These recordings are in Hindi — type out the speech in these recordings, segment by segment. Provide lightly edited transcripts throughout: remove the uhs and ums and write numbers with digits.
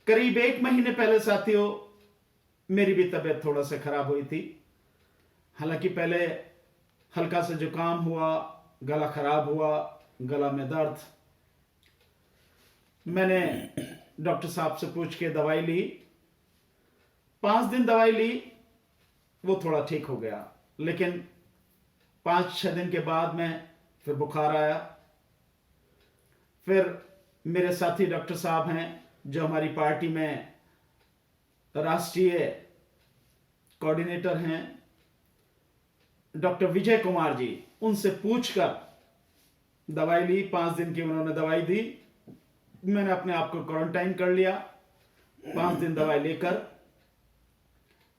करीब 1 महीने पहले साथियों मेरी भी तबीयत थोड़ा सा खराब हुई थी। हालांकि पहले हल्का सा जुकाम हुआ, गला खराब हुआ, गला में दर्द। मैंने डॉक्टर साहब से पूछ के दवाई ली, 5 दिन दवाई ली, वो थोड़ा ठीक हो गया। लेकिन 5-6 दिन के बाद में फिर बुखार आया। फिर मेरे साथी डॉक्टर साहब हैं जो हमारी पार्टी में राष्ट्रीय कोऑर्डिनेटर हैं, डॉक्टर विजय कुमार जी, उनसे पूछकर दवाई ली। 5 दिन की उन्होंने दवाई दी। मैंने अपने आप को क्वारंटाइन कर लिया। 5 दिन दवाई लेकर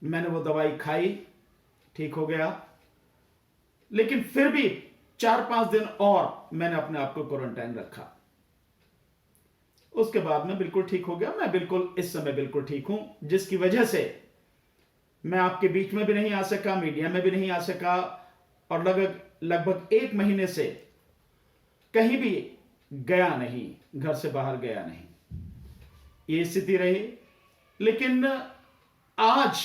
मैंने वो दवाई खाई, ठीक हो गया। लेकिन फिर भी 4-5 दिन और मैंने अपने आप को क्वारंटाइन रखा। उसके बाद मैं बिल्कुल ठीक हो गया। मैं बिल्कुल इस समय बिल्कुल ठीक हूं, जिसकी वजह से मैं आपके बीच में भी नहीं आ सका, मीडिया में भी नहीं आ सका, और लगभग 1 महीने से कहीं भी गया नहीं, घर से बाहर गया नहीं। ये स्थिति रही। लेकिन आज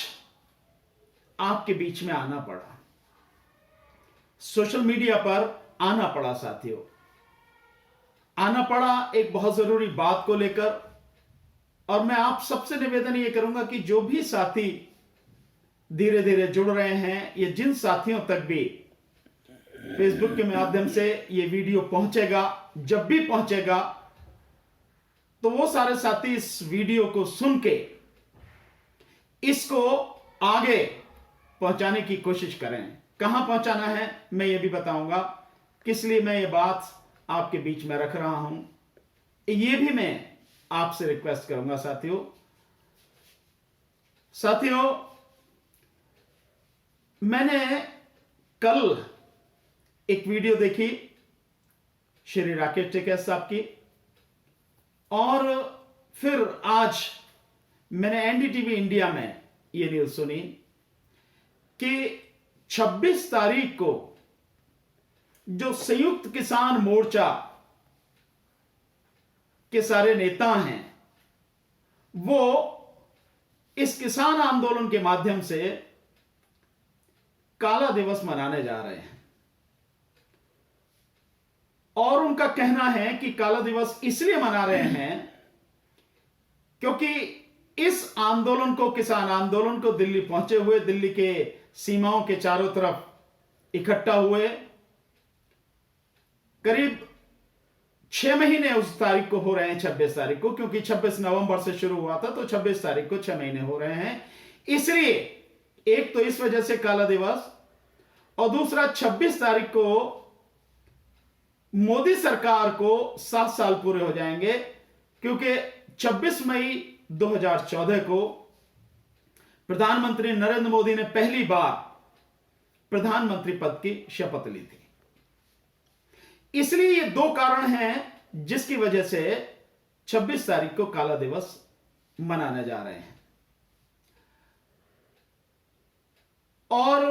आपके बीच में आना पड़ा, सोशल मीडिया पर आना पड़ा साथियों, आना पड़ा एक बहुत जरूरी बात को लेकर। और मैं आप सबसे निवेदन ये करूंगा कि जो भी साथी धीरे धीरे जुड़ रहे हैं, ये जिन साथियों तक भी फेसबुक के माध्यम से ये वीडियो पहुंचेगा, जब भी पहुंचेगा, तो वो सारे साथी इस वीडियो को सुन के इसको आगे पहुंचाने की कोशिश करें। कहां पहुंचाना है मैं ये भी बताऊंगा, किस लिए मैं ये बात आपके बीच में रख रहा हूं, ये भी मैं आपसे रिक्वेस्ट करूंगा साथियों। मैंने कल एक वीडियो देखी श्री राकेश टिकैत साहब की, और फिर आज मैंने एनडीटीवी इंडिया में यह न्यूज सुनी कि 26 तारीख को जो संयुक्त किसान मोर्चा के सारे नेता हैं, वो इस किसान आंदोलन के माध्यम से काला दिवस मनाने जा रहे हैं। और उनका कहना है कि काला दिवस इसलिए मना रहे हैं क्योंकि इस आंदोलन को, किसान आंदोलन को दिल्ली पहुंचे हुए, दिल्ली के सीमाओं के चारों तरफ इकट्ठा हुए, करीब 6 महीने उस तारीख को हो रहे हैं, 26 तारीख को, क्योंकि 26 नवंबर से शुरू हुआ था, तो 26 तारीख को 6 महीने हो रहे हैं। इसलिए एक तो इस वजह से काला दिवस, और दूसरा 26 तारीख को मोदी सरकार को 7 साल पूरे हो जाएंगे, क्योंकि 26 मई 2014 को प्रधानमंत्री नरेंद्र मोदी ने पहली बार प्रधानमंत्री पद की शपथ ली थी। इसलिए ये 2 कारण हैं जिसकी वजह से 26 तारीख को काला दिवस मनाने जा रहे हैं। और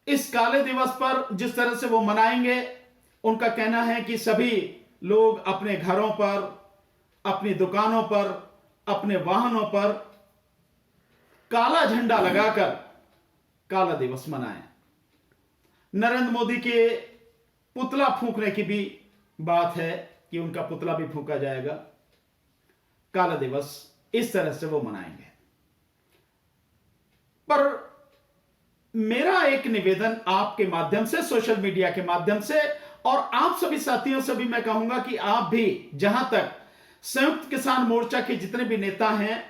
इस काले दिवस पर जिस तरह से वो मनाएंगे, उनका कहना है कि सभी लोग अपने घरों पर, अपनी दुकानों पर, अपने वाहनों पर काला झंडा लगाकर काला दिवस मनाएं। नरेंद्र मोदी के पुतला फूंकने की भी बात है कि उनका पुतला भी फूंका जाएगा। काला दिवस इस तरह से वो मनाएंगे। पर मेरा एक निवेदन आपके माध्यम से, सोशल मीडिया के माध्यम से, और आप सभी साथियों से भी मैं कहूंगा कि आप भी जहां तक संयुक्त किसान मोर्चा के जितने भी नेता हैं,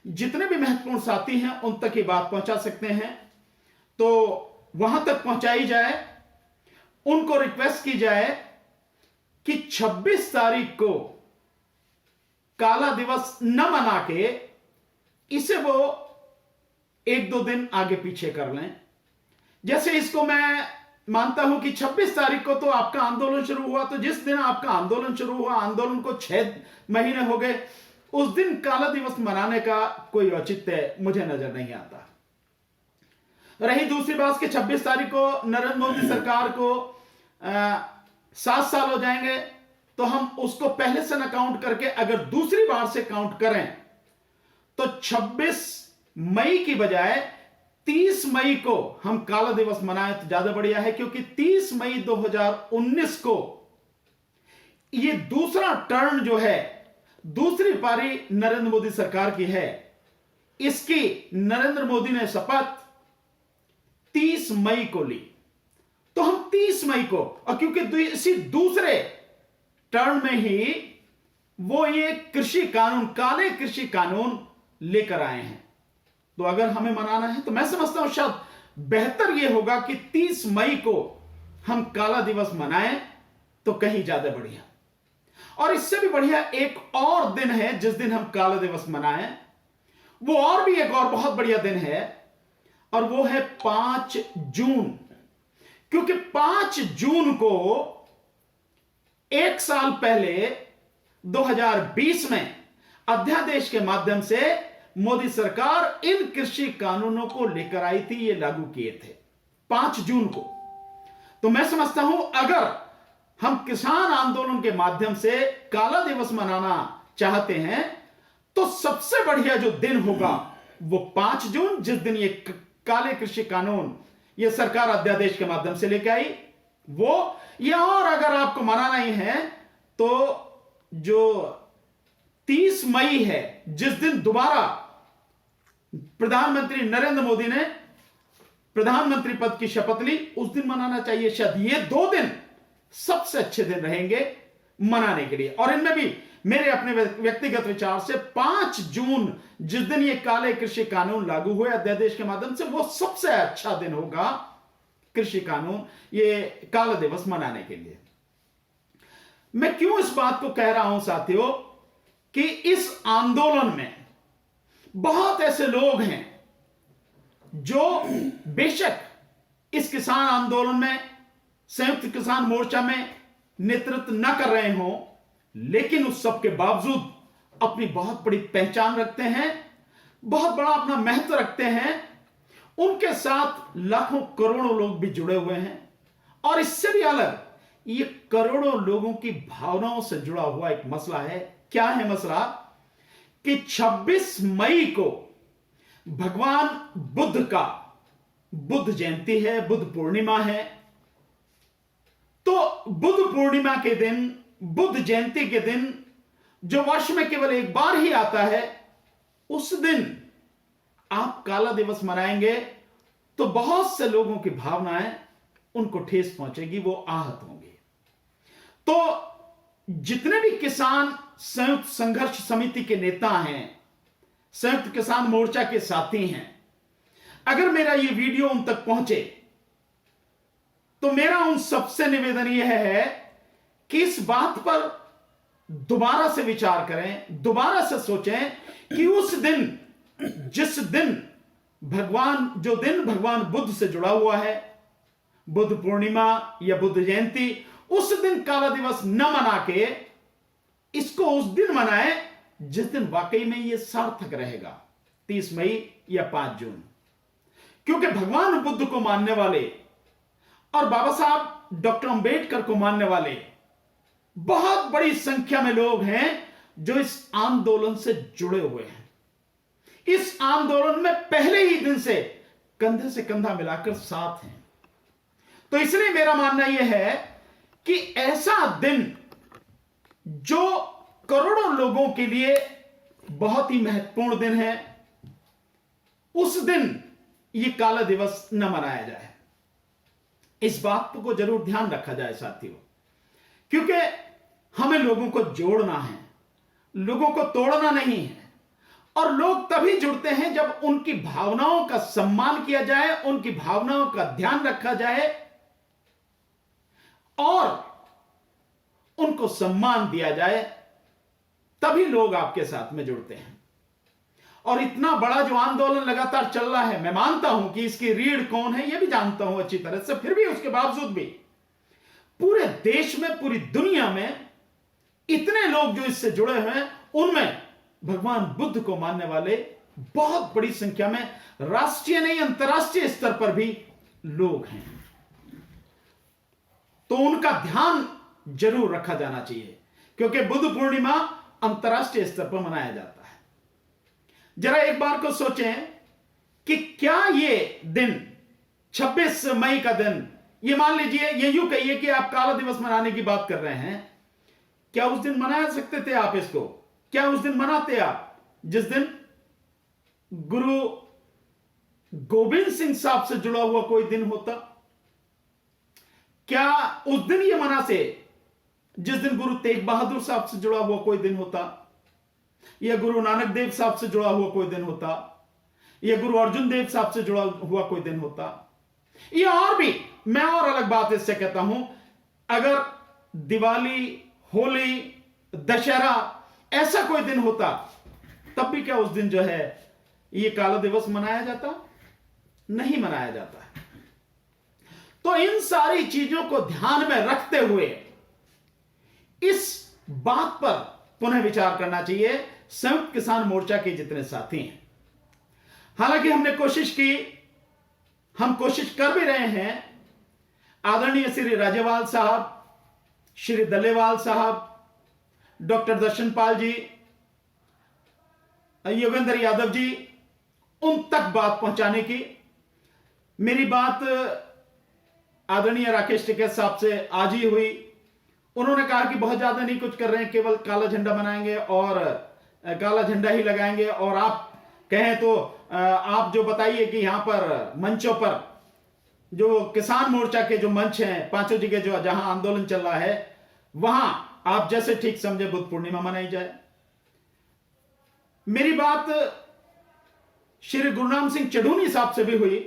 जितने भी महत्वपूर्ण साथी हैं, उन तक ये बात पहुंचा सकते हैं, तो वहां तक पहुंचाई जाए। उनको रिक्वेस्ट की जाए कि 26 तारीख को काला दिवस न मना के इसे वो 1-2 दिन आगे पीछे कर लें। जैसे इसको मैं मानता हूं कि 26 तारीख को तो आपका आंदोलन शुरू हुआ, तो जिस दिन आपका आंदोलन शुरू हुआ, आंदोलन को 6 महीने हो गए, उस दिन काला दिवस मनाने का कोई औचित्य मुझे नजर नहीं आता। रही दूसरी बात कि 26 तारीख को नरेंद्र मोदी सरकार को 7 साल हो जाएंगे, तो हम उसको पहले से न काउंट करके अगर दूसरी बार से काउंट करें तो 26 मई की बजाय 30 मई को हम काला दिवस मनाएं तो ज्यादा बढ़िया है, क्योंकि 30 मई 2019 को ये दूसरा टर्न जो है, दूसरी पारी नरेंद्र मोदी सरकार की है, इसकी नरेंद्र मोदी ने शपथ 30 मई को ली। तो हम 30 मई को, और क्योंकि इसी दूसरे टर्न में ही वो ये कृषि कानून, काले कृषि कानून लेकर आए हैं, तो अगर हमें मनाना है तो मैं समझता हूं शायद बेहतर यह होगा कि 30 मई को हम काला दिवस मनाएं तो कहीं ज्यादा बढ़िया। और इससे भी बढ़िया एक और दिन है जिस दिन हम काला दिवस मनाएं, वो और भी एक और बहुत बढ़िया दिन है, और वो है 5 जून। क्योंकि 5 जून को एक साल पहले 2020 में अध्यादेश के माध्यम से मोदी सरकार इन कृषि कानूनों को लेकर आई थी, ये लागू किए थे 5 जून को। तो मैं समझता हूं अगर हम किसान आंदोलन के माध्यम से काला दिवस मनाना चाहते हैं तो सबसे बढ़िया जो दिन होगा वो 5 जून, जिस दिन ये काले कृषि कानून ये सरकार अध्यादेश के माध्यम से लेकर आई वो, या और अगर आपको मनाना ही है तो जो 30 मई है, जिस दिन दोबारा प्रधानमंत्री नरेंद्र मोदी ने प्रधानमंत्री पद की शपथ ली, उस दिन मनाना चाहिए। शायद ये 2 दिन सबसे अच्छे दिन रहेंगे मनाने के लिए। और इनमें भी मेरे अपने व्यक्तिगत विचार से 5 जून, जिस दिन ये काले कृषि कानून लागू हुए अध्यादेश के माध्यम से, वो सबसे अच्छा दिन होगा कृषि कानून, ये काला दिवस मनाने के लिए। मैं क्यों इस बात को कह रहा हूं साथियों, कि इस आंदोलन में बहुत ऐसे लोग हैं जो बेशक इस किसान आंदोलन में, संयुक्त किसान मोर्चा में नेतृत्व न कर रहे हों, लेकिन उस सब के बावजूद अपनी बहुत बड़ी पहचान रखते हैं, बहुत बड़ा अपना महत्व रखते हैं। उनके साथ लाखों करोड़ों लोग भी जुड़े हुए हैं। और इससे भी अलग ये करोड़ों लोगों की भावनाओं से जुड़ा हुआ एक मसला है। क्या है मसला? कि 26 मई को भगवान बुद्ध का बुद्ध जयंती है, बुद्ध पूर्णिमा है। तो बुद्ध पूर्णिमा के दिन, बुद्ध जयंती के दिन, जो वर्ष में केवल एक बार ही आता है, उस दिन आप काला दिवस मनाएंगे तो बहुत से लोगों की भावनाएं उनको ठेस पहुंचेगी, वो आहत होंगे। तो जितने भी किसान संयुक्त संघर्ष समिति के नेता हैं, संयुक्त किसान मोर्चा के साथी हैं, अगर मेरा ये वीडियो उन तक पहुंचे तो मेरा उन सबसे निवेदन यह है कि इस बात पर दोबारा से विचार करें, दोबारा से सोचें कि उस दिन, जिस दिन भगवान बुद्ध से जुड़ा हुआ है, बुद्ध पूर्णिमा या बुद्ध जयंती, उस दिन काला दिवस न मना के इसको उस दिन मनाएं जिस दिन वाकई में यह सार्थक रहेगा, 30 मई या 5 जून। क्योंकि भगवान बुद्ध को मानने वाले और बाबा साहब डॉक्टर अंबेडकर को मानने वाले बहुत बड़ी संख्या में लोग हैं जो इस आंदोलन से जुड़े हुए हैं, इस आंदोलन में पहले ही दिन से कंधे से कंधा मिलाकर साथ हैं। तो इसलिए मेरा मानना यह है कि ऐसा दिन जो करोड़ों लोगों के लिए बहुत ही महत्वपूर्ण दिन है, उस दिन यह काला दिवस न मनाया जाए। इस बात को जरूर ध्यान रखा जाए साथियों, क्योंकि हमें लोगों को जोड़ना है, लोगों को तोड़ना नहीं है। और लोग तभी जुड़ते हैं जब उनकी भावनाओं का सम्मान किया जाए, उनकी भावनाओं का ध्यान रखा जाए और उनको सम्मान दिया जाए, तभी लोग आपके साथ में जुड़ते हैं। और इतना बड़ा जो आंदोलन लगातार चल रहा है, मैं मानता हूं कि इसकी रीढ़ कौन है यह भी जानता हूं अच्छी तरह से, फिर भी उसके बावजूद भी पूरे देश में, पूरी दुनिया में इतने लोग जो इससे जुड़े हुए हैं, उनमें भगवान बुद्ध को मानने वाले बहुत बड़ी संख्या में राष्ट्रीय नहीं अंतर्राष्ट्रीय स्तर पर भी लोग हैं। तो उनका ध्यान जरूर रखा जाना चाहिए, क्योंकि बुद्ध पूर्णिमा अंतर्राष्ट्रीय स्तर पर मनाया जाता है। जरा एक बार को सोचें कि क्या ये दिन 26 मई का दिन, ये मान लीजिए, ये यूं कहिए कि आप काला दिवस मनाने की बात कर रहे हैं, क्या उस दिन मना सकते थे आप इसको? क्या उस दिन मनाते आप जिस दिन गुरु गोविंद सिंह साहब से जुड़ा हुआ कोई दिन होता? क्या उस दिन ये मना से जिस दिन गुरु तेग बहादुर साहब से जुड़ा हुआ कोई दिन होता, या गुरु नानक देव साहब से जुड़ा हुआ कोई दिन होता, या गुरु अर्जुन देव साहब से जुड़ा हुआ कोई दिन होता? या और भी, मैं और अलग बात इससे कहता हूं, अगर दिवाली, होली, दशहरा ऐसा कोई दिन होता, तब भी क्या उस दिन जो है ये काला दिवस मनाया जाता? नहीं मनाया जाता है। तो इन सारी चीजों को ध्यान में रखते हुए इस बात पर पुनः विचार करना चाहिए संयुक्त किसान मोर्चा के जितने साथी हैं। हालांकि हमने कोशिश की, हम कोशिश कर भी रहे हैं, आदरणीय श्री राजेवाल साहब, श्री दलेवाल साहब, डॉक्टर दर्शनपाल जी, योगेंद्र यादव जी, उन तक बात पहुंचाने की। मेरी बात आदरणीय राकेश टिकैत साहब से आज ही हुई। उन्होंने कहा कि बहुत ज्यादा नहीं कुछ कर रहे हैं, केवल काला झंडा बनाएंगे और काला झंडा ही लगाएंगे, और आप कहें तो आप जो बताइए कि यहां पर मंचों पर जो किसान मोर्चा के जो मंच हैं, पांचों जगह जो जहां आंदोलन चल रहा है, वहां आप जैसे ठीक समझे बुद्ध पूर्णिमा मनाई जाए। मेरी बात श्री गुरनाम सिंह चढ़ूनी साहब से भी हुई।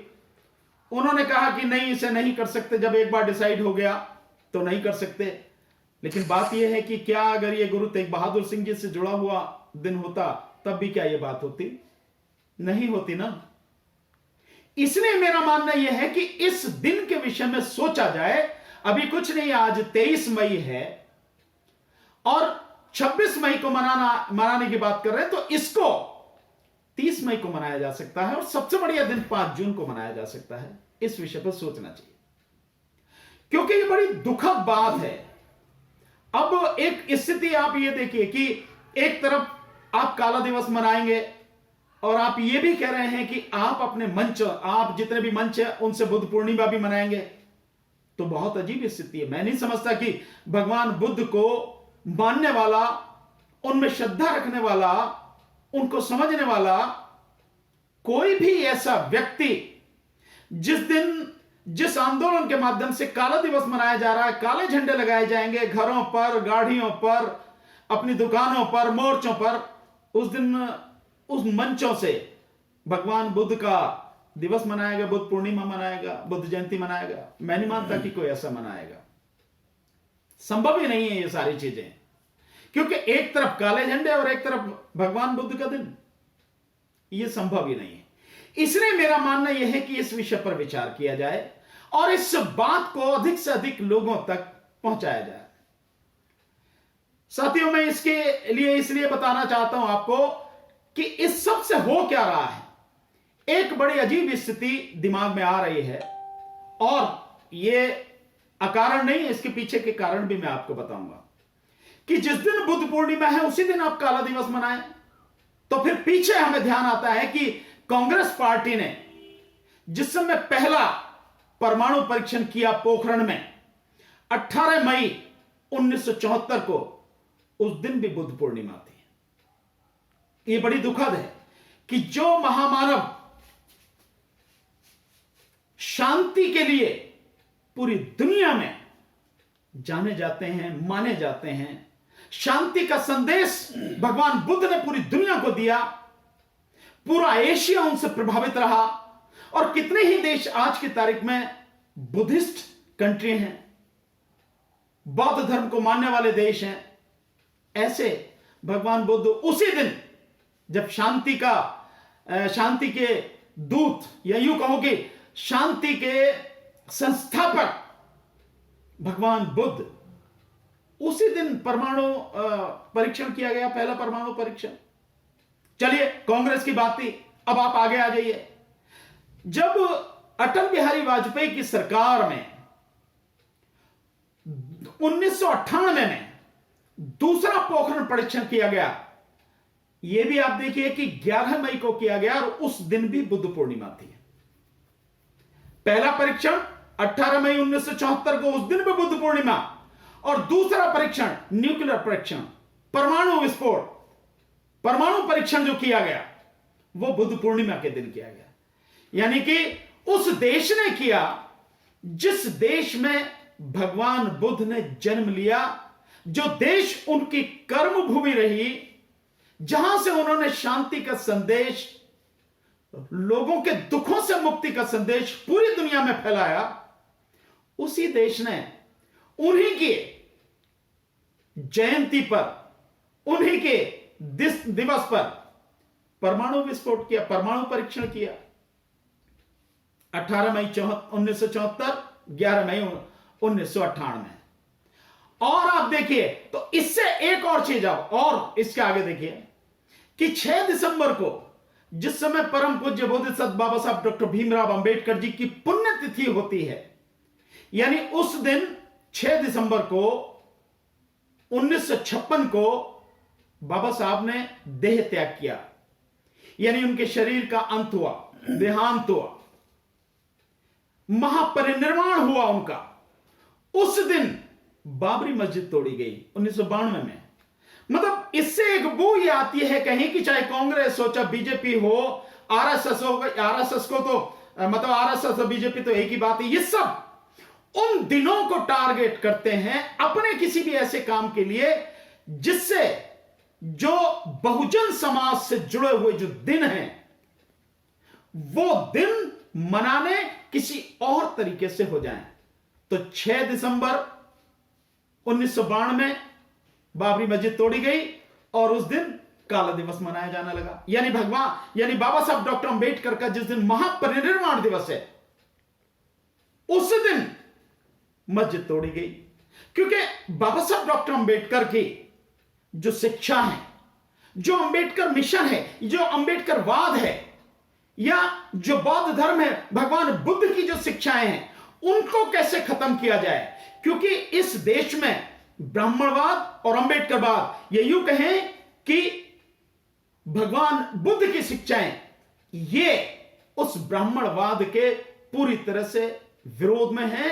उन्होंने कहा कि नहीं, इसे नहीं कर सकते, जब एक बार डिसाइड हो गया तो नहीं कर सकते। लेकिन बात यह है कि क्या अगर ये गुरु तेग बहादुर सिंह जी से जुड़ा हुआ दिन होता, तब भी क्या यह बात होती? नहीं होती ना। इसलिए मेरा मानना यह है कि इस दिन के विषय में सोचा जाए। अभी कुछ नहीं, आज 23 मई है और 26 मई को मनाने की बात कर रहे हैं, तो इसको 30 मई को मनाया जा सकता है, और सबसे बढ़िया दिन 5 जून को मनाया जा सकता है। इस विषय पर सोचना चाहिए, क्योंकि यह बड़ी दुखद बात है। अब एक स्थिति आप ये देखिए कि एक तरफ आप काला दिवस मनाएंगे और आप ये भी कह रहे हैं कि आप अपने मंच, आप जितने भी मंच है उनसे बुद्ध पूर्णिमा भी मनाएंगे, तो बहुत अजीब स्थिति है। मैं नहीं समझता कि भगवान बुद्ध को मानने वाला, उनमें श्रद्धा रखने वाला, उनको समझने वाला कोई भी ऐसा व्यक्ति जिस दिन, जिस आंदोलन के माध्यम से काला दिवस मनाया जा रहा है, काले झंडे लगाए जाएंगे घरों पर, गाड़ियों पर, अपनी दुकानों पर, मोर्चों पर, उस दिन उस मंचों से भगवान बुद्ध का दिवस मनाएगा, बुद्ध पूर्णिमा मनाएगा, बुद्ध जयंती मनाएगा। मैं नहीं मानता कि कोई ऐसा मनाएगा। संभव ही नहीं है ये सारी चीजें, क्योंकि एक तरफ काले झंडे और एक तरफ भगवान बुद्ध का दिन, यह संभव ही नहीं है। इसलिए मेरा मानना यह है कि इस विषय पर विचार किया जाए और इस बात को अधिक से अधिक लोगों तक पहुंचाया जाए। साथियों, मैं इसके लिए इसलिए बताना चाहता हूं आपको कि इस सब से हो क्या रहा है। एक बड़ी अजीब स्थिति दिमाग में आ रही है, और यह अकारण नहीं है, इसके पीछे के कारण भी मैं आपको बताऊंगा। कि जिस दिन बुद्ध पूर्णिमा है उसी दिन आप काला दिवस मनाएं, तो फिर पीछे हमें ध्यान आता है कि कांग्रेस पार्टी ने जिस समय पहला परमाणु परीक्षण किया पोखरण में 18 मई 1974 को, उस दिन भी बुद्ध पूर्णिमा थी। यह बड़ी दुखद है कि जो महामानव शांति के लिए पूरी दुनिया में जाने जाते हैं, माने जाते हैं, शांति का संदेश भगवान बुद्ध ने पूरी दुनिया को दिया, पूरा एशिया उनसे प्रभावित रहा, और कितने ही देश आज की तारीख में बुद्धिस्ट कंट्री हैं, बौद्ध धर्म को मानने वाले देश हैं। ऐसे भगवान बुद्ध उसी दिन जब शांति के दूत, या यूं कहो कि शांति के संस्थापक भगवान बुद्ध, उसी दिन परमाणु परीक्षण किया गया, पहला परमाणु परीक्षण। चलिए, कांग्रेस की बात थी, अब आप आगे आ जाइए। जब अटल बिहारी वाजपेयी की सरकार में 1998 में दूसरा पोखरण परीक्षण किया गया, यह भी आप देखिए कि 11 मई को किया गया और उस दिन भी बुद्ध पूर्णिमा थी। पहला परीक्षण 18 मई 1974 को, उस दिन भी बुद्ध पूर्णिमा। और दूसरा परीक्षण न्यूक्लियर परीक्षण, परमाणु विस्फोट, परमाणु परीक्षण जो किया गया वो बुद्ध पूर्णिमा के दिन किया गया। यानी कि उस देश ने किया जिस देश में भगवान बुद्ध ने जन्म लिया, जो देश उनकी कर्म भूमि रही, जहां से उन्होंने शांति का संदेश, लोगों के दुखों से मुक्ति का संदेश पूरी दुनिया में फैलाया। उसी देश ने उन्हीं की जयंती पर, उन्हीं के दिवस पर परमाणु विस्फोट किया, परमाणु परीक्षण किया। 18 मई 1974, 11 मई 1998। और आप देखिए तो इससे एक और चीज आओ, और इसके आगे देखिए कि 6 दिसंबर को, जिस समय परम पूज्य बोधिसत्व बाबा साहब डॉक्टर भीमराव अंबेडकर जी की पुण्यतिथि होती है, यानी उस दिन 6 दिसंबर को 1956 को बाबा साहब ने देह त्याग किया, यानी उनके शरीर का अंत हुआ, देहांत हुआ, महापरिनिर्वाण हुआ उनका। उस दिन बाबरी मस्जिद तोड़ी गई 1992 में। मतलब इससे एक बू ये आती है कहीं कि चाहे कांग्रेस हो, चाहे बीजेपी हो, आरएसएस हो, आरएसएस को तो मतलब आरएसएस और बीजेपी तो एक ही बात है, ये सब उन दिनों को टारगेट करते हैं अपने किसी भी ऐसे काम के लिए जिससे जो बहुजन समाज से जुड़े हुए जो दिन हैं वो दिन मनाने किसी और तरीके से हो जाएं। तो 6 दिसंबर 1992 में बाबरी मस्जिद तोड़ी गई और उस दिन काला दिवस मनाया जाने लगा। यानी यानी बाबा साहब डॉक्टर अंबेडकर का जिस दिन महापरिनिर्वाण दिवस है, उस दिन मस्जिद तोड़ी गई। क्योंकि बाबा साहब डॉक्टर अंबेडकर की जो शिक्षा है, जो अंबेडकर मिशन है, जो अंबेडकरवाद है, या जो बौद्ध धर्म है, भगवान बुद्ध की जो शिक्षाएं हैं, उनको कैसे खत्म किया जाए। क्योंकि इस देश में ब्राह्मणवाद और अंबेडकरवाद, ये यूं कहें कि भगवान बुद्ध की शिक्षाएं, ये उस ब्राह्मणवाद के पूरी तरह से विरोध में है।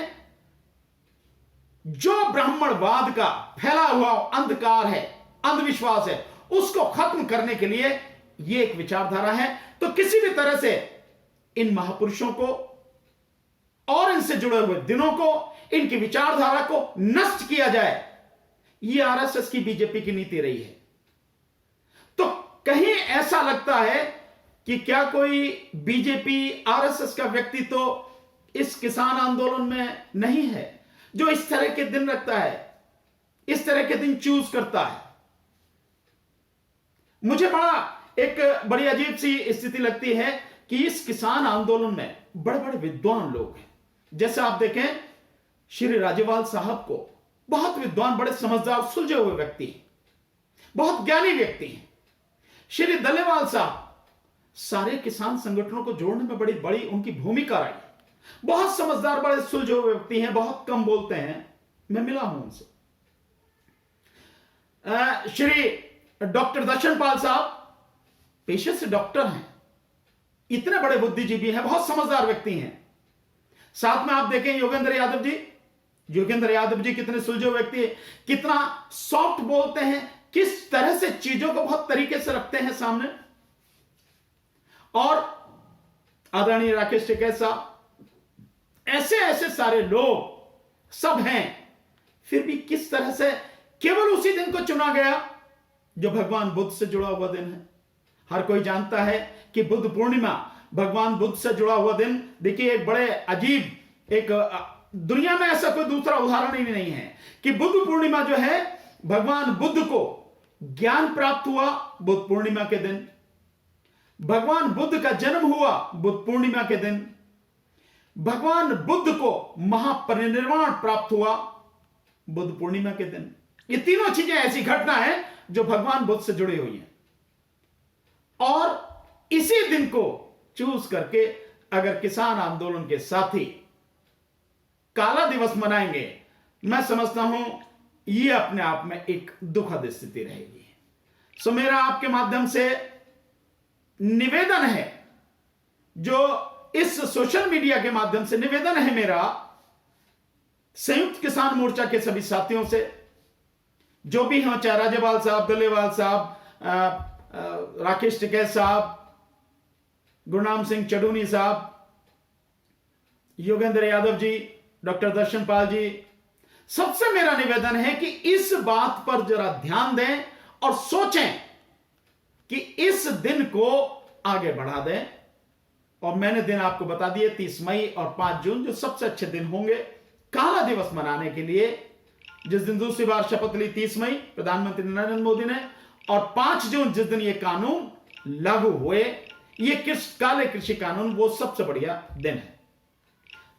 जो ब्राह्मणवाद का फैला हुआ अंधकार है, अंधविश्वास है, उसको खत्म करने के लिए यह एक विचारधारा है। तो किसी भी तरह से इन महापुरुषों को और इनसे जुड़े हुए दिनों को, इनकी विचारधारा को नष्ट किया जाए, यह आरएसएस की, बीजेपी की नीति रही है। तो कहीं ऐसा लगता है कि क्या कोई बीजेपी आरएसएस का व्यक्ति तो इस किसान आंदोलन में नहीं है जो इस तरह के दिन रखता है, इस तरह के दिन चूज करता है। मुझे बड़ी अजीब सी स्थिति लगती है कि इस किसान आंदोलन में बड़े बड़े विद्वान लोग हैं। जैसे आप देखें श्री राज्यपाल साहब को, बहुत विद्वान, बड़े समझदार, सुलझे हुए व्यक्ति हैं, बहुत ज्ञानी व्यक्ति हैं। श्री दलेवाल साहब सारे किसान संगठनों को जोड़ने में बड़ी बड़ी उनकी भूमिका रही, बहुत समझदार, बड़े सुलझे हुए व्यक्ति हैं, बहुत कम बोलते हैं, मैं मिला हूं उनसे। श्री डॉक्टर दर्शनपाल साहब पेशे से डॉक्टर हैं, इतने बड़े बुद्धिजीवी हैं, बहुत समझदार व्यक्ति हैं। साथ में आप देखें योगेंद्र यादव जी, कितने सुलझे व्यक्ति हैं, कितना सॉफ्ट बोलते हैं, किस तरह से चीजों को बहुत तरीके से रखते हैं सामने। और आदरणीय राकेश टिकैत साहब, ऐसे ऐसे सारे लोग सब हैं। फिर भी किस तरह से केवल उसी दिन को चुना गया जो भगवान बुद्ध से जुड़ा हुआ दिन है। हर कोई जानता है कि बुद्ध पूर्णिमा भगवान बुद्ध से जुड़ा हुआ दिन। देखिए एक बड़े अजीब, एक दुनिया में ऐसा कोई दूसरा उदाहरण ही नहीं है कि बुद्ध पूर्णिमा जो है, भगवान बुद्ध को ज्ञान प्राप्त हुआ बुद्ध पूर्णिमा के दिन, भगवान बुद्ध का जन्म हुआ बुद्ध पूर्णिमा के दिन, भगवान बुद्ध को महापरिनिर्वाण प्राप्त हुआ बुद्ध पूर्णिमा के दिन। ये तीनों चीजें ऐसी घटना है जो भगवान बुद्ध से जुड़ी हुई हैं। और इसी दिन को चूज करके अगर किसान आंदोलन के साथी काला दिवस मनाएंगे, मैं समझता हूं यह अपने आप में एक दुखद स्थिति रहेगी। सो मेरा आपके माध्यम से निवेदन है, जो इस सोशल मीडिया के माध्यम से निवेदन है मेरा संयुक्त किसान मोर्चा के सभी साथियों से, जो भी हैं, चाहे राजेवाल साहब, दलेवाल साहब, राकेश टिकैत साहब, गुरनाम सिंह चडूनी साहब, योगेंद्र यादव जी, डॉक्टर दर्शन पाल जी, सबसे मेरा निवेदन है कि इस बात पर जरा ध्यान दें और सोचें कि इस दिन को आगे बढ़ा दें। और मैंने दिन आपको बता दिए, 30 मई और 5 जून जो सबसे अच्छे दिन होंगे काला दिवस मनाने के लिए, जिस दिन दूसरी बार शपथ ली 30 मई प्रधानमंत्री नरेंद्र मोदी ने, और 5 जून जिस दिन ये कानून लागू हुए, ये काले कृषि कानून, वो सबसे बढ़िया दिन है।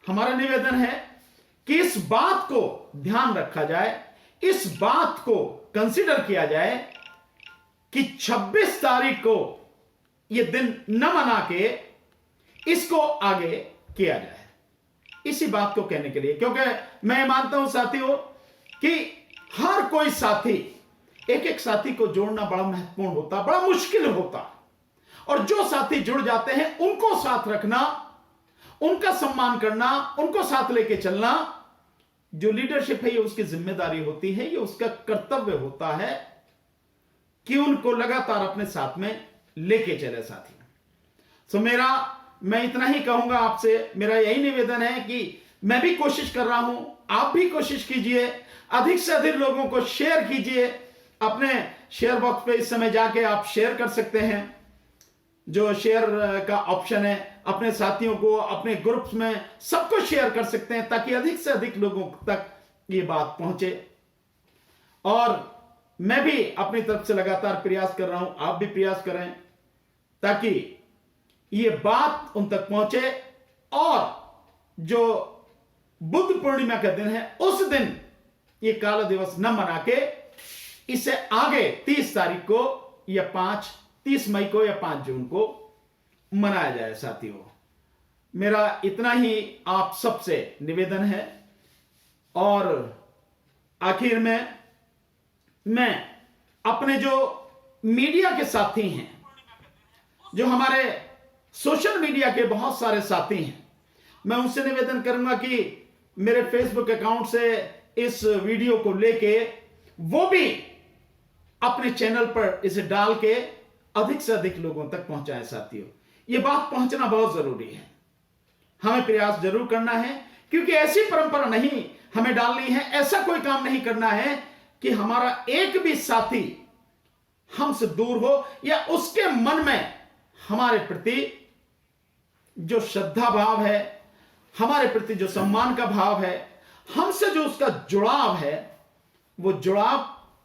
हमारा निवेदन है कि इस बात को ध्यान रखा जाए, इस बात को कंसीडर किया जाए कि 26 तारीख को यह दिन न मना के इसको आगे किया जाए। इसी बात को कहने के लिए, क्योंकि मैं मानता हूं साथियों कि हर कोई साथी, एक एक साथी को जोड़ना बड़ा महत्वपूर्ण होता, बड़ा मुश्किल होता, और जो साथी जुड़ जाते हैं उनको साथ रखना, उनका सम्मान करना, उनको साथ लेके चलना, जो लीडरशिप है ये उसकी जिम्मेदारी होती है, ये उसका कर्तव्य होता है कि उनको लगातार अपने साथ में लेके चले साथी। सो मैं इतना ही कहूंगा आपसे, मेरा यही निवेदन है कि मैं भी कोशिश कर रहा हूं, आप भी कोशिश कीजिए, अधिक से अधिक लोगों को शेयर कीजिए। अपने शेयर बॉक्स पे इस समय जाके आप शेयर कर सकते हैं, जो शेयर का ऑप्शन है, अपने साथियों को, अपने ग्रुप्स में सबको शेयर कर सकते हैं, ताकि अधिक से अधिक लोगों तक ये बात पहुंचे। और मैं भी अपनी तरफ से लगातार प्रयास कर रहा हूं, आप भी प्रयास करें, ताकि ये बात उन तक पहुंचे, और जो बुद्ध पूर्णिमा का दिन है उस दिन ये काला दिवस न मना के इसे आगे 30 तारीख को या 30 मई को या 5 जून को मनाया जाए। साथियों, मेरा इतना ही आप सबसे निवेदन है। और आखिर में मैं अपने जो मीडिया के साथी हैं, जो हमारे सोशल मीडिया के बहुत सारे साथी हैं, मैं उनसे निवेदन करूंगा कि मेरे फेसबुक अकाउंट से इस वीडियो को लेके वो भी अपने चैनल पर इसे डाल के अधिक से अधिक लोगों तक पहुंचाएं। साथियों, ये बात पहुंचना बहुत जरूरी है, हमें प्रयास जरूर करना है, क्योंकि ऐसी परंपरा नहीं हमें डालनी है, ऐसा कोई काम नहीं करना है कि हमारा एक भी साथी हमसे दूर हो, या उसके मन में हमारे प्रति जो श्रद्धा भाव है, हमारे प्रति जो सम्मान का भाव है, हमसे जो उसका जुड़ाव है, वो जुड़ाव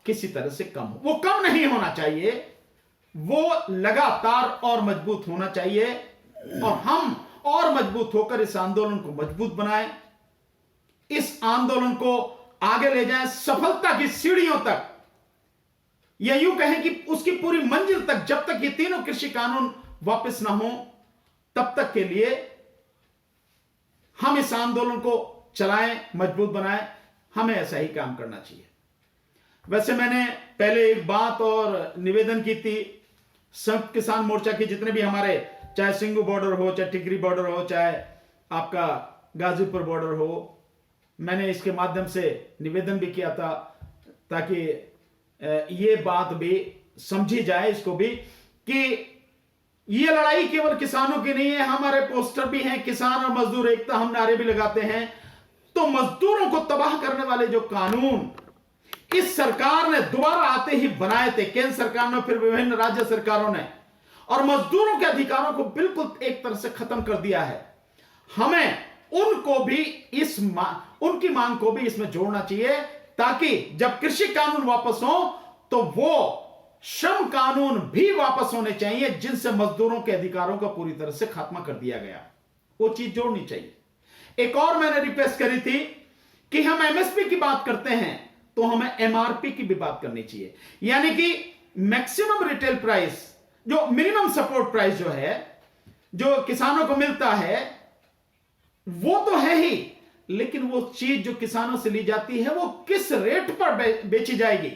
किसी तरह से कम हो। वो कम नहीं होना चाहिए, वो लगातार और मजबूत होना चाहिए, और हम और मजबूत होकर इस आंदोलन को मजबूत बनाएं, इस आंदोलन को आगे ले जाएं सफलता की सीढ़ियों तक, या यूं कहें कि उसकी पूरी मंजिल तक, जब तक ये तीनों कृषि कानून वापस ना हो तब तक के लिए हम इस आंदोलन को चलाएं, मजबूत बनाएं। हमें ऐसा ही काम करना चाहिए। वैसे मैंने पहले एक बात और निवेदन की थी, संयुक्त किसान मोर्चा के जितने भी हमारे, चाहे सिंगू बॉर्डर हो, चाहे टिकरी बॉर्डर हो, चाहे आपका गाजीपुर बॉर्डर हो, मैंने इसके माध्यम से निवेदन भी किया था, ताकि ये बात भी समझी जाए, इसको भी, कि ये लड़ाई केवल किसानों की नहीं है। हमारे पोस्टर भी हैं, किसान और मजदूर एकता, हम नारे भी लगाते हैं। तो मजदूरों को तबाह करने वाले जो कानून इस सरकार ने दोबारा आते ही बनाए थे, केंद्र सरकार ने, फिर विभिन्न राज्य सरकारों ने, और मजदूरों के अधिकारों को बिल्कुल एक तरह से खत्म कर दिया है। हमें उनको भी उनकी मांग को भी इसमें जोड़ना चाहिए, ताकि जब कृषि कानून वापस हो तो वो श्रम कानून भी वापस होने चाहिए, जिनसे मजदूरों के अधिकारों का पूरी तरह से खात्मा कर दिया गया, वो चीज जोड़नी चाहिए। एक और मैंने रिक्वेस्ट करी थी कि हम एमएसपी की बात करते हैं तो हमें एमआरपी की भी बात करनी चाहिए, यानी कि मैक्सिमम रिटेल प्राइस, जो मिनिमम सपोर्ट प्राइस जो है, जो किसानों को मिलता है, वो तो है ही, लेकिन वो चीज जो किसानों से ली जाती है वो किस रेट पर बेची जाएगी,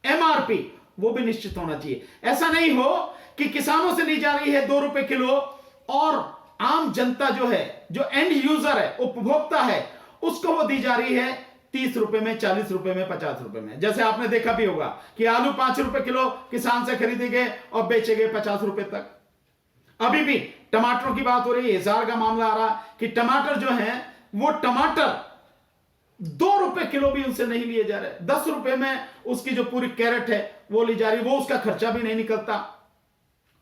एमआरपी, वो भी निश्चित होना चाहिए। ऐसा नहीं हो कि किसानों से ली जा रही है 2 रुपए किलो और आम जनता जो है, जो एंड यूजर है, उपभोक्ता है, उसको वो दी जा रही है 30 रुपए में, 40 रुपए में, 50 रुपए में। जैसे आपने देखा भी होगा कि आलू 5 रुपए किलो किसान से खरीदे गए और बेचे गए 50 रुपए तक। अभी भी टमाटरों की बात हो रही है, हिसार का मामला आ रहा कि टमाटर जो है वो टमाटर 2 रुपए किलो भी उनसे नहीं लिए जा रहे, 10 रुपए में उसकी जो पूरी कैरेट है वो ली जा रही, वो उसका खर्चा भी नहीं निकलता।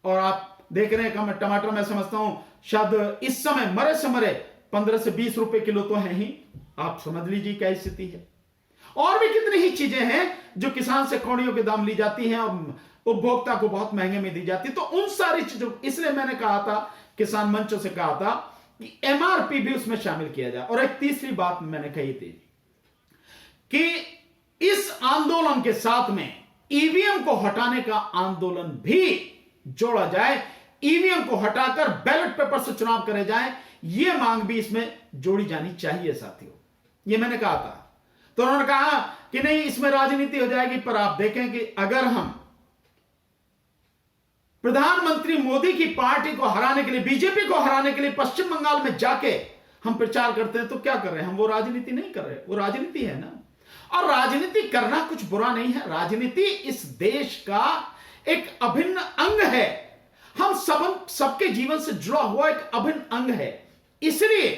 और आप देख रहे हैं कि टमाटर मैं समझता हूं शायद इस समय मरे से मरे 15 से 20 रुपए किलो तो है ही। आप समझ लीजिए क्या स्थिति है। और भी कितनी ही चीजें हैं जो किसान से कौड़ियों के दाम ली जाती हैं और उपभोक्ता को बहुत महंगे में दी जाती है। तो उन सारी चीजों, इसलिए मैंने कहा था, किसान मंचों से कहा था कि एमआरपी भी उसमें शामिल किया जाए। और एक तीसरी बात मैंने कही थी कि इस आंदोलन के साथ में ईवीएम को हटाने का आंदोलन भी जोड़ा जाए, ईवीएम को हटाकर बैलेट पेपर से चुनाव करे जाए, यह मांग भी इसमें जोड़ी जानी चाहिए साथियों। यह मैंने कहा था। तो उन्होंने कहा कि नहीं इसमें राजनीति हो जाएगी, पर आप देखें कि अगर हम प्रधानमंत्री मोदी की पार्टी को हराने के लिए, बीजेपी को हराने के लिए पश्चिम बंगाल में जाके हम प्रचार करते हैं तो क्या कर रहे हैं हम? वो राजनीति नहीं कर रहे, वो राजनीति है ना। और राजनीति करना कुछ बुरा नहीं है, राजनीति इस देश का एक अभिन्न अंग है, हम सबके जीवन से जुड़ा हुआ एक अभिन्न अंग है, इसलिए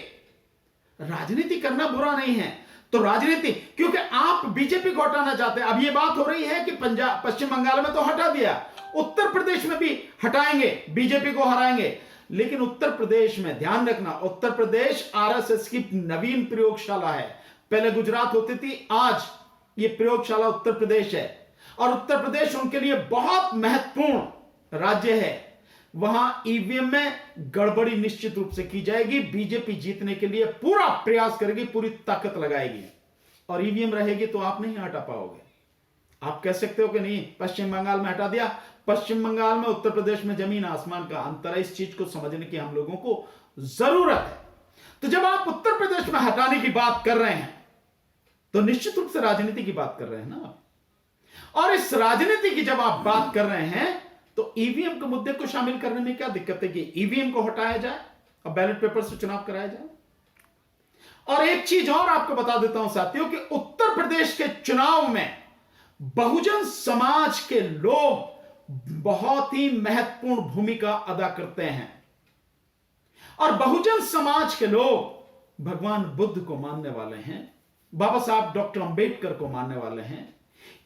राजनीति करना बुरा नहीं है। तो राजनीति, क्योंकि आप बीजेपी को हटाना चाहते हैं, अब यह बात हो रही है कि पंजाब, पश्चिम बंगाल में तो हटा दिया, उत्तर प्रदेश में भी हटाएंगे, बीजेपी को हराएंगे। लेकिन उत्तर प्रदेश में ध्यान रखना, उत्तर प्रदेश आरएसएस की नवीन प्रयोगशाला है। पहले गुजरात होती थी, आज ये प्रयोगशाला उत्तर प्रदेश है। और उत्तर प्रदेश उनके लिए बहुत महत्वपूर्ण राज्य है। वहां ईवीएम में गड़बड़ी निश्चित रूप से की जाएगी, बीजेपी जीतने के लिए पूरा प्रयास करेगी, पूरी ताकत लगाएगी। और ईवीएम रहेगी तो आप नहीं हटा पाओगे। आप कह सकते हो कि नहीं पश्चिम बंगाल में हटा दिया, पश्चिम बंगाल में उत्तर प्रदेश में जमीन आसमान का अंतर है। इस चीज को समझने की हम लोगों को जरूरत है। तो जब आप उत्तर प्रदेश में हटाने की बात कर रहे हैं तो निश्चित रूप से राजनीति की बात कर रहे हैं ना। और इस राजनीति की जब आप बात कर रहे हैं तो ईवीएम के मुद्दे को शामिल करने में क्या दिक्कत है कि ईवीएम को हटाया जाए और बैलेट पेपर से चुनाव कराया जाए। और एक चीज और आपको बता देता हूं साथियों कि उत्तर प्रदेश के चुनाव में बहुजन समाज के लोग बहुत ही महत्वपूर्ण भूमिका अदा करते हैं। और बहुजन समाज के लोग भगवान बुद्ध को मानने वाले हैं, बाबा साहब डॉक्टर अंबेडकर को मानने वाले हैं।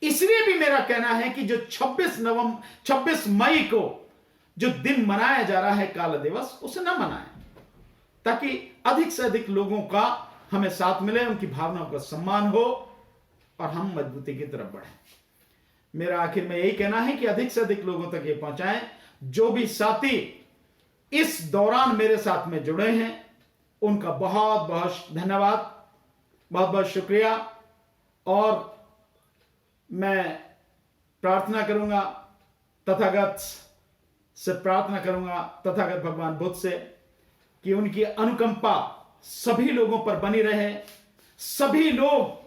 इसलिए भी मेरा कहना है कि जो 26 मई को जो दिन मनाया जा रहा है काला दिवस, उसे न मनाएं, ताकि अधिक से अधिक लोगों का हमें साथ मिले, उनकी भावनाओं का सम्मान हो और हम मजबूती की तरफ बढ़ें। मेरा आखिर में यही कहना है कि अधिक से अधिक लोगों तक ये पहुंचाएं। जो भी साथी इस दौरान मेरे साथ में जुड़े हैं उनका बहुत बहुत धन्यवाद, बहुत बहुत शुक्रिया। और मैं प्रार्थना करूंगा, तथागत से प्रार्थना करूंगा, तथागत भगवान बुद्ध से, कि उनकी अनुकंपा सभी लोगों पर बनी रहे। सभी लोग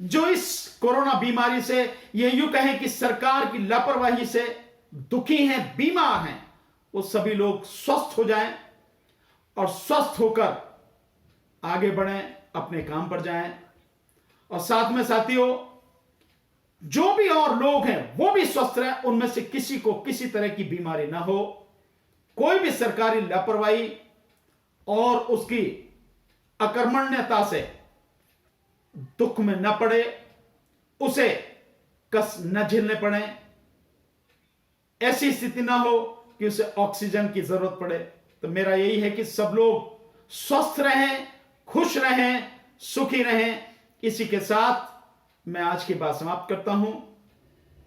जो इस कोरोना बीमारी से, ये यूं कहें कि सरकार की लापरवाही से दुखी हैं, बीमार हैं, वो सभी लोग स्वस्थ हो जाएं और स्वस्थ होकर आगे बढ़ें, अपने काम पर जाएं। और साथ में साथियों, जो भी और लोग हैं वो भी स्वस्थ रहें, उनमें से किसी को किसी तरह की बीमारी ना हो, कोई भी सरकारी लापरवाही और उसकी अकर्मण्यता से दुख में न पड़े, उसे कष्ट न झेलने पड़े, ऐसी स्थिति ना हो कि उसे ऑक्सीजन की जरूरत पड़े। तो मेरा यही है कि सब लोग स्वस्थ रहें, खुश रहें, सुखी रहें। इसी के साथ मैं आज की बात समाप्त करता हूं।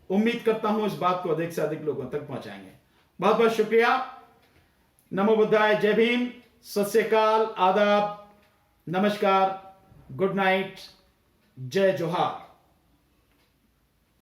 उम्मीद करता हूं इस बात को अधिक से अधिक लोगों तक पहुंचाएंगे। बहुत बहुत शुक्रिया। नमो बुद्धाय, जय भीम, सत श्री अकाल, आदाब, नमस्कार, गुड नाइट, जय जोहार।